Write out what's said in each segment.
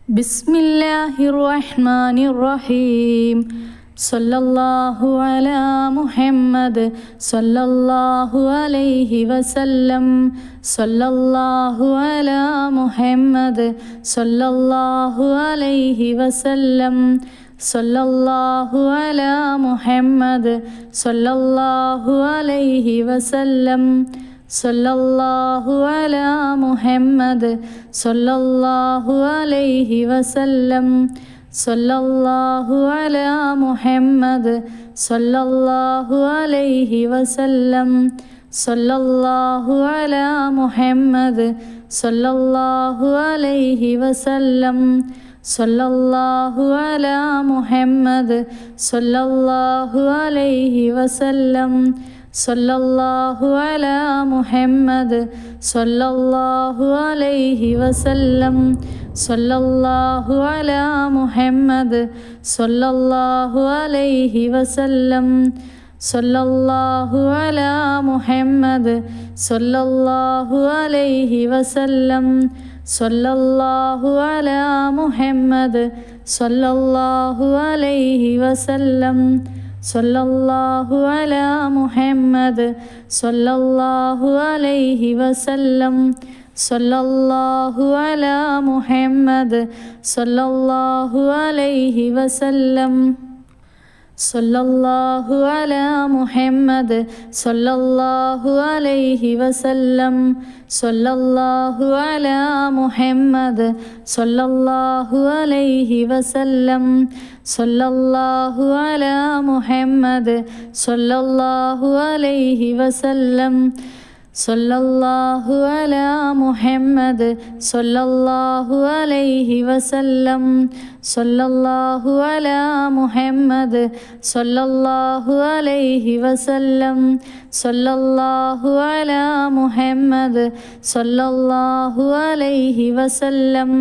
ബിസ്മില്ലാഹിർ റഹ്മാനിർ റഹീം. സല്ലല്ലാഹു അലാ മുഹമ്മദ് സല്ലല്ലാഹു അലൈഹി വസല്ലം. സല്ലല്ലാഹു അലാ മുഹമ്മദ് സല്ലല്ലാഹു അലൈഹി വസല്ലം. സല്ലല്ലാഹു അലാ മുഹമ്മദ് സല്ലല്ലാഹു അലൈഹി വസല്ലം. സല്ലല്ലാഹു അലാ മുഹമ്മദ് സല്ലല്ലാഹു അലൈഹി വസല്ലം. സല്ലല്ലാഹു അലാ മുഹമ്മദ് സല്ലല്ലാഹു അലൈഹി വസല്ലം. സല്ലല്ലാഹു അലാ മുഹമ്മദ് സല്ലല്ലാഹു അലൈഹി വസല്ലം. സല്ലല്ലാഹു അലാ മുഹമ്മദ് സല്ലല്ലാഹു അലൈഹി വസല്ലം. സല്ലല്ലാഹു അലാ മുഹമ്മദ് സല്ലല്ലാഹു അലൈഹി വസല്ലം. സല്ലല്ലാഹു അലാ മുഹമ്മദ് സല്ലല്ലാഹു അലൈഹി വസല്ലം. സല്ലല്ലാഹു അലാ മുഹമ്മദ് സല്ലല്ലാഹു അലൈഹി വസല്ലം. സല്ലല്ലാഹു അലാ മുഹമ്മദ് സല്ലല്ലാഹു അലൈഹി വസല്ലം. സല്ലല്ലാഹു അലാ മുഹമ്മദ് സല്ലല്ലാഹു അലൈഹി വസല്ലം. സല്ലല്ലാഹു അലാ മുഹമ്മദ് സല്ലല്ലാഹു അലൈഹി വസല്ലം. സല്ലല്ലാഹു അലാ മുഹമ്മദ് സല്ലല്ലാഹു അലൈഹി വസല്ലം. സല്ലല്ലാഹു അലാ മുഹമ്മദ് സല്ലല്ലാഹു അലൈഹി വസല്ലം. സല്ലല്ലാഹു അലാ മുഹമ്മദ് സല്ലല്ലാഹു അലൈഹി വസല്ലം. സല്ലല്ലാഹു അലാ മുഹമ്മദ് സല്ലല്ലാഹു അലൈഹി വസല്ലം. സല്ലല്ലാഹു അലാ മുഹമ്മദ് സല്ലല്ലാഹു അലൈഹി വസല്ലം. സല്ലല്ലാഹു അലാ മുഹമ്മദ് സല്ലല്ലാഹു അലൈഹി വസല്ലം. സല്ലല്ലാഹു അലാ മുഹമ്മദ് സല്ലല്ലാഹു അലൈഹി വസല്ലം.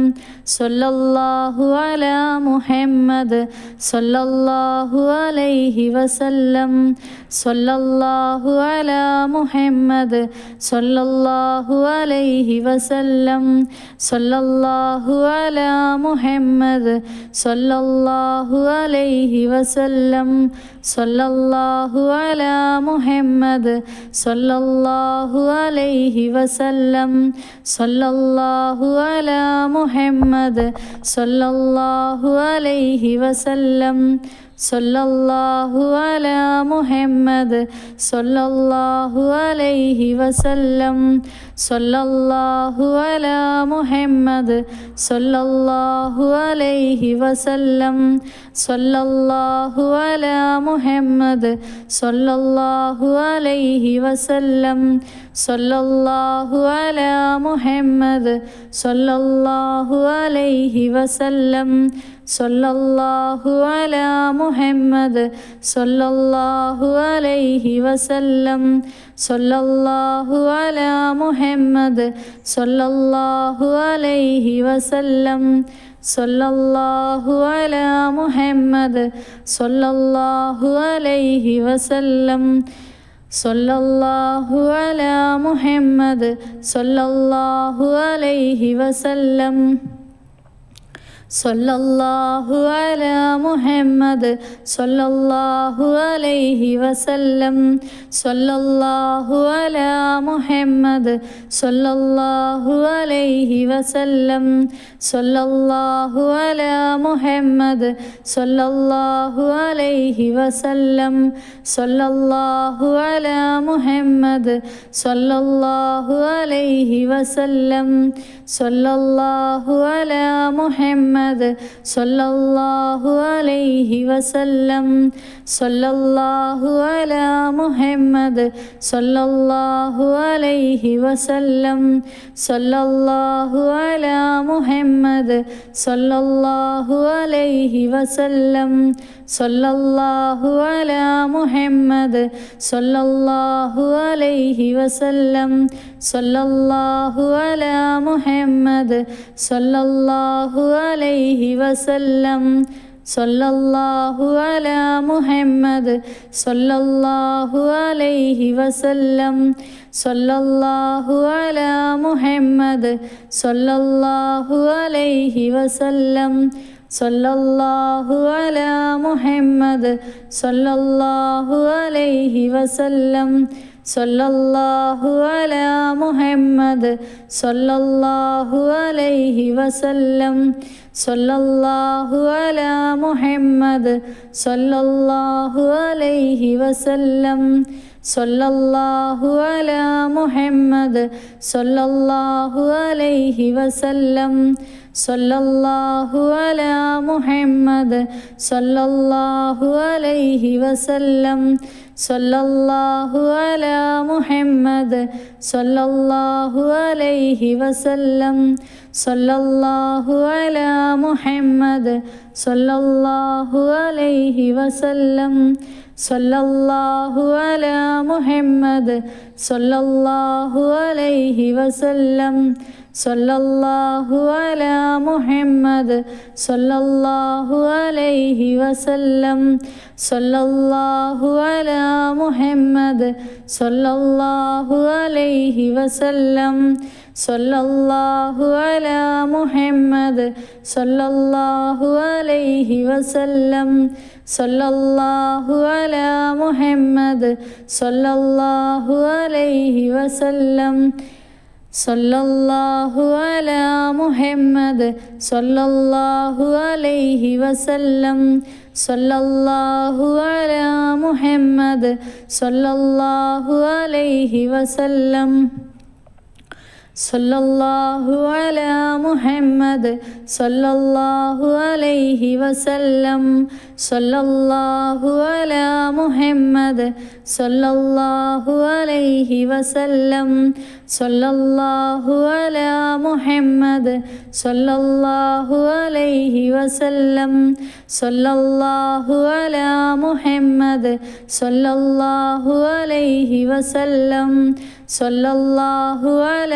സല്ലല്ലാഹു അലാ മുഹമ്മദ് സല്ലല്ലാഹു അലൈഹി വസല്ലം. സല്ലല്ലാഹു അലാ മുഹമ്മദ് സല്ലല്ലാഹു അലൈഹി വസല്ലം. സല്ലല്ലാഹു അലാ മുഹമ്മദ് സല്ലല്ലാഹു അലൈഹി വസല്ലം. സല്ലല്ലാഹു അലാ മുഹമ്മദ് സല്ലല്ലാഹു അലൈഹി വസല്ലം. സല്ലല്ലാഹു അലാ മുഹമ്മദ് സല്ലല്ലാഹു അലൈഹി വസല്ലം. സല്ലല്ലാഹു അലാ മുഹമ്മദ് സല്ലല്ലാഹു അലൈഹി വസല്ലം. സല്ലല്ലാഹു അലാ മുഹമ്മദ് സല്ലല്ലാഹു അലൈഹി വസല്ലം. സല്ലല്ലാഹു അലാ മുഹമ്മദ് സല്ലല്ലാഹു അലൈഹി വസല്ലം. സല്ലല്ലാഹു അലാ മുഹമ്മദ് സല്ലല്ലാഹു അലൈഹി വസല്ലം. സല്ലല്ലാഹു അലാ മുഹമ്മദ് സല്ലല്ലാഹു അലൈഹി വസല്ലം. സല്ലല്ലാഹു അലാ മുഹമ്മദ് സല്ലല്ലാഹു അലൈഹി വസല്ലം. സല്ലല്ലാഹു അലാ മുഹമ്മദ് സല്ലല്ലാഹു അലൈഹി വസല്ലം. സല്ലല്ലാഹു അലാ മുഹമ്മദ് സല്ലല്ലാഹു അലൈഹി വസല്ലം. സല്ലല്ലാഹു അലാ മുഹമ്മദ് സല്ലല്ലാഹു അലൈഹി വസല്ലം. സല്ലല്ലാഹു അലാ മുഹമ്മദ് സല്ലല്ലാഹു അലൈഹി വസല്ലം. സല്ലല്ലാഹു അലാ മുഹമ്മദ് സല്ലല്ലാഹു അലൈഹി വസല്ലം. സല്ലല്ലാഹു അലാ മുഹമ്മദ് സല്ലല്ലാഹു അലൈഹി വസല്ലം. സല്ലല്ലാഹു അലാ മുഹമ്മദ് സല്ലല്ലാഹു അലൈഹി വസല്ലം. സല്ലല്ലാഹു അലാ മുഹമ്മദ് സല്ലല്ലാഹു അലൈഹി വസല്ലം. സല്ലല്ലാഹു അലാ മുഹമ്മദ് സല്ലല്ലാഹു അലൈഹി വസല്ലം. സല്ലല്ലാഹു അലാ മുഹമ്മദ് സല്ലല്ലാഹു അലൈഹി വസല്ലം. സല്ലല്ലാഹു അലാ മുഹമ്മദ് സല്ലല്ലാഹു അലൈഹി വസല്ലം സല്ലല്ലാഹു അലാ മുഹമ്മദ് സല്ലല്ലാഹു അലൈഹി വസല്ലം സല്ലല്ലാഹു അലാ മുഹമ്മദ് സല്ലല്ലാഹു അലൈഹി വസല്ലം സല്ലല്ലാഹു അലാ മുഹമ്മദ് സല്ലല്ലാഹു അലൈഹി വസല്ലം സല്ലല്ലാഹു അലാ മുഹമ്മദ് സല്ലല്ലാഹു അലൈഹി വസല്ലം സല്ലല്ലാഹു അലാ മുഹമ്മദ് സല്ലല്ലാഹു അലൈഹി വസല്ലം സല്ലല്ലാഹു അലാ മുഹമ്മദ് സല്ലല്ലാഹു അലൈഹി വസല്ലം സല്ലല്ലാഹു അലാ മുഹമ്മദ് സല്ലല്ലാഹു അലൈഹി വസല്ലം സല്ലല്ലാഹു അലാ മുഹമ്മദ് സല്ലല്ലാഹു അലൈഹി വസല്ലം സല്ലല്ലാഹു അലാ മുഹമ്മദ് സല്ലല്ലാഹു അലൈഹി വസല്ലം സല്ലല്ലാഹു അലാ മുഹമ്മദ് സല്ലല്ലാഹു അലൈഹി വസല്ലം സല്ലല്ലാഹു അലാ മുഹമ്മദ് സല്ലല്ലാഹു അലൈഹി വസല്ലം സല്ലല്ലാഹു അലാ മുഹമ്മദ് സല്ലല്ലാഹു അലൈഹി വസല്ലം സല്ലല്ലാഹു അലാ മുഹമ്മദ് സല്ലല്ലാഹു അലൈഹി വസല്ലം സല്ലല്ലാഹു അലാ മുഹമ്മദ് സല്ലല്ലാഹു അലൈഹി വസല്ലം സല്ലല്ലാഹു അലാ മുഹമ്മദ് സല്ലല്ലാഹു അലൈഹി വസല്ലം സല്ലല്ലാഹു അലാ മുഹമ്മദ് സല്ലല്ലാഹു അലൈഹി വസല്ലം സല്ലല്ലാഹു അലാ മുഹമ്മദ് സല്ലല്ലാഹു അലൈഹി വസല്ലം സല്ലല്ലാഹു അലാ മുഹമ്മദ് സല്ലല്ലാഹു അലൈഹി വസല്ലം സല്ലല്ലാഹു അലാ മുഹമ്മദ് സല്ലല്ലാഹു അലൈഹി വസല്ലം സല്ലല്ലാഹു അലാ മുഹമ്മദ് സല്ലല്ലാഹു അലൈഹി വസല്ലം സല്ലല്ലാഹു അലാ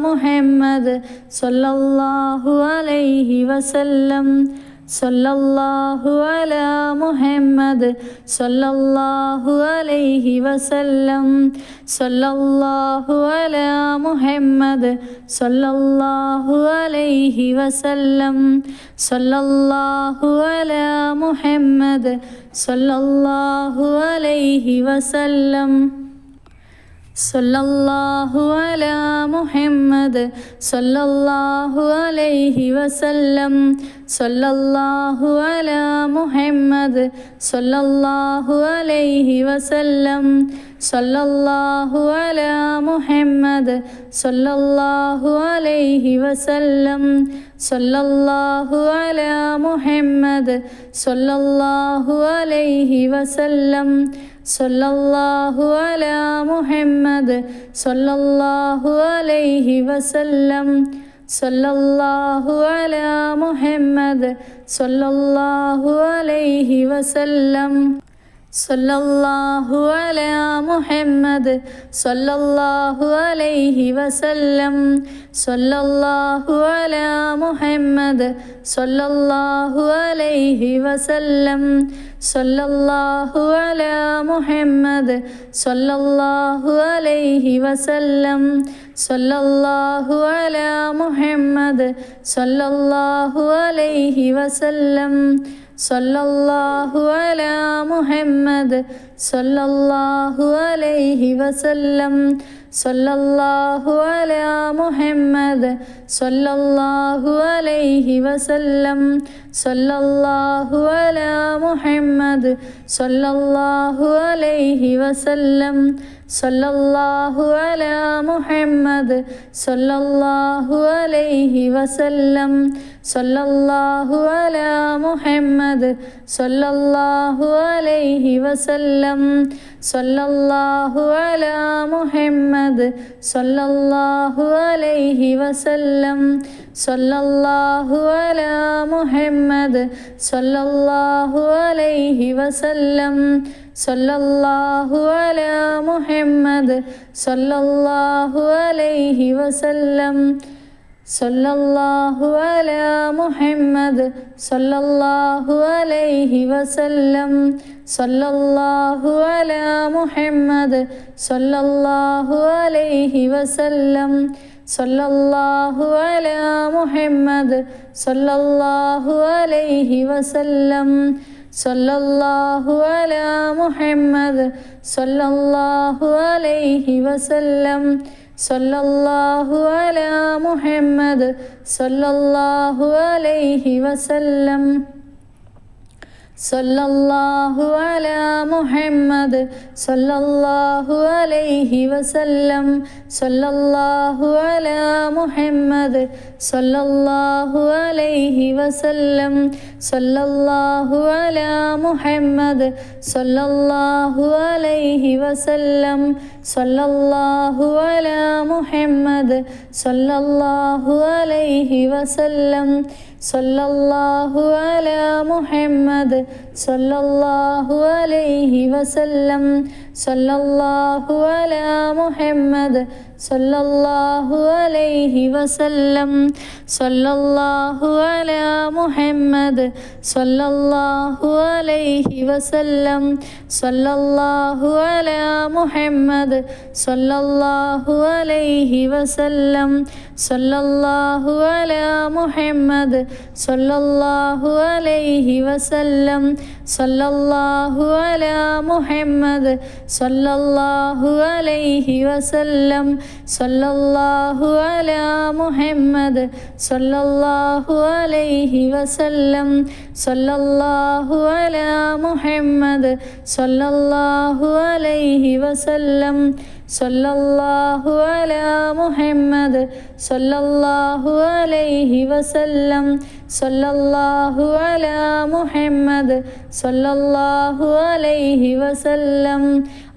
മുഹമ്മദ് സല്ലല്ലാഹു അലൈഹി വസല്ലം സല്ലല്ലാഹു അലാ മുഹമ്മദ് സല്ലല്ലാഹു അലൈഹി വസല്ലം സല്ലല്ലാഹു അലാ മുഹമ്മദ് സല്ലല്ലാഹു അലൈഹി വസല്ലം സല്ലല്ലാഹു അലാ മുഹമ്മദ് സല്ലല്ലാഹു അലൈഹി വസല്ലം സല്ലല്ലാഹു അലാ മുഹമ്മദ് സല്ലല്ലാഹു അലൈഹി വസല്ലം സല്ലല്ലാഹു അലാ മുഹമ്മദ് സല്ലല്ലാഹു അലൈഹി വസല്ലം സല്ലല്ലാഹു അലാ മുഹമ്മദ് സല്ലല്ലാഹു അലൈഹി വസല്ലം സല്ലല്ലാഹു അലാ മുഹമ്മദ് സല്ലല്ലാഹു അലൈഹി വസല്ലം സല്ലല്ലാഹു അലാ മുഹമ്മദ് സല്ലല്ലാഹു അലൈഹി വസല്ലം സല്ലല്ലാഹു അലാ മുഹമ്മദ് സല്ലല്ലാഹു അലൈഹി വസല്ലം സല്ലല്ലാഹു അലാ മുഹമ്മദ് സല്ലല്ലാഹു അലൈഹി വസല്ലം സല്ലല്ലാഹു അലാ മുഹമ്മദ് സല്ലല്ലാഹു അലൈഹി വസല്ലം സല്ലല്ലാഹു അലാ മുഹമ്മദ് സല്ലല്ലാഹു അലൈഹി വസല്ലം സല്ലല്ലാഹു അലാ മുഹമ്മദ് സല്ലല്ലാഹു അലൈഹി വസല്ലം സല്ലല്ലാഹു അലാ മുഹമ്മദ് സല്ലല്ലാഹു അലൈഹി വസല്ലം സല്ലല്ലാഹു അലാ മുഹമ്മദ് സല്ലല്ലാഹു അലൈഹി വസല്ലം സല്ലല്ലാഹു അലാ മുഹമ്മദ് സല്ലല്ലാഹു അലൈഹി വസല്ലം സല്ലല്ലാഹു അലാ മുഹമ്മദ് സല്ലല്ലാഹു അലൈഹി വസല്ലം സല്ലല്ലാഹു അലാ മുഹമ്മദ് സല്ലല്ലാഹു അലൈഹി വസല്ലം സല്ലല്ലാഹു അലാ മുഹമ്മദ് സല്ലല്ലാഹു അലൈഹി വസല്ലം സല്ലല്ലാഹു അലാ മുഹമ്മദ് സല്ലല്ലാഹു അലൈഹി വസല്ലം സല്ലല്ലാഹു അലാ മുഹമ്മദ് സല്ലല്ലാഹു അലൈഹി വസല്ലം സല്ലല്ലാഹു അലാ മുഹമ്മദ് സല്ലല്ലാഹു അലൈഹി വസല്ലം സല്ലല്ലാഹു അലാ മുഹമ്മദ് സല്ലല്ലാഹു അലൈഹി വസല്ലം സല്ലല്ലാഹു അലാ മുഹമ്മദ് സല്ലല്ലാഹു അലൈഹി വസല്ലം സല്ലല്ലാഹു അലാ മുഹമ്മദ് സല്ലല്ലാഹു അലൈഹി വസല്ലം സല്ലല്ലാഹു അലാ മുഹമ്മദ് സല്ലല്ലാഹു അലൈഹി വസല്ലം സല്ലല്ലാഹു അലാ മുഹമ്മദ് സല്ലല്ലാഹു അലൈഹി വസല്ലം സല്ലല്ലാഹു അലാ മുഹമ്മദ് സല്ലല്ലാഹു അലൈഹി വസല്ലം സല്ലല്ലാഹു അലാ മുഹമ്മദ് സല്ലല്ലാഹു അലൈഹി വസല്ലം സല്ലല്ലാഹു അലാ മുഹമ്മദ് സല്ലല്ലാഹു അലൈഹി വസല്ലം സല്ലല്ലാഹു അലാ മുഹമ്മദ് സല്ലല്ലാഹു അലൈഹി വസല്ലം സല്ലല്ലാഹു അലാ മുഹമ്മദ് സല്ലല്ലാഹു അലൈഹി വസല്ലം സല്ലല്ലാഹു അലാ മുഹമ്മദ് സല്ലല്ലാഹു അലൈഹി വസല്ലം സല്ലല്ലാഹു അലാ മുഹമ്മദ് സല്ലല്ലാഹു അലൈഹി വസല്ലം സല്ലല്ലാഹു അലാ മുഹമ്മദ് സല്ലല്ലാഹു അലൈഹി വസല്ലം സല്ലല്ലാഹു അലാ മുഹമ്മദ് സല്ലല്ലാഹു അലൈഹി വസല്ലം സല്ലല്ലാഹു അലാ മുഹമ്മദ് സല്ലല്ലാഹു അലൈഹി വസല്ലം സല്ലല്ലാഹു അലാ മുഹമ്മദ് സല്ലല്ലാഹു അലൈഹി വസല്ലം സല്ലല്ലാഹു അലാ മുഹമ്മദ് സല്ലല്ലാഹു അലൈഹി വസല്ലം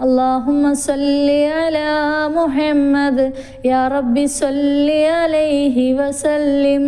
അല്ലാഹുമ്മ സല്ലി അലാ മുഹമ്മദ് യാ റബ്ബി സല്ലി അലൈഹി വസല്ലിം.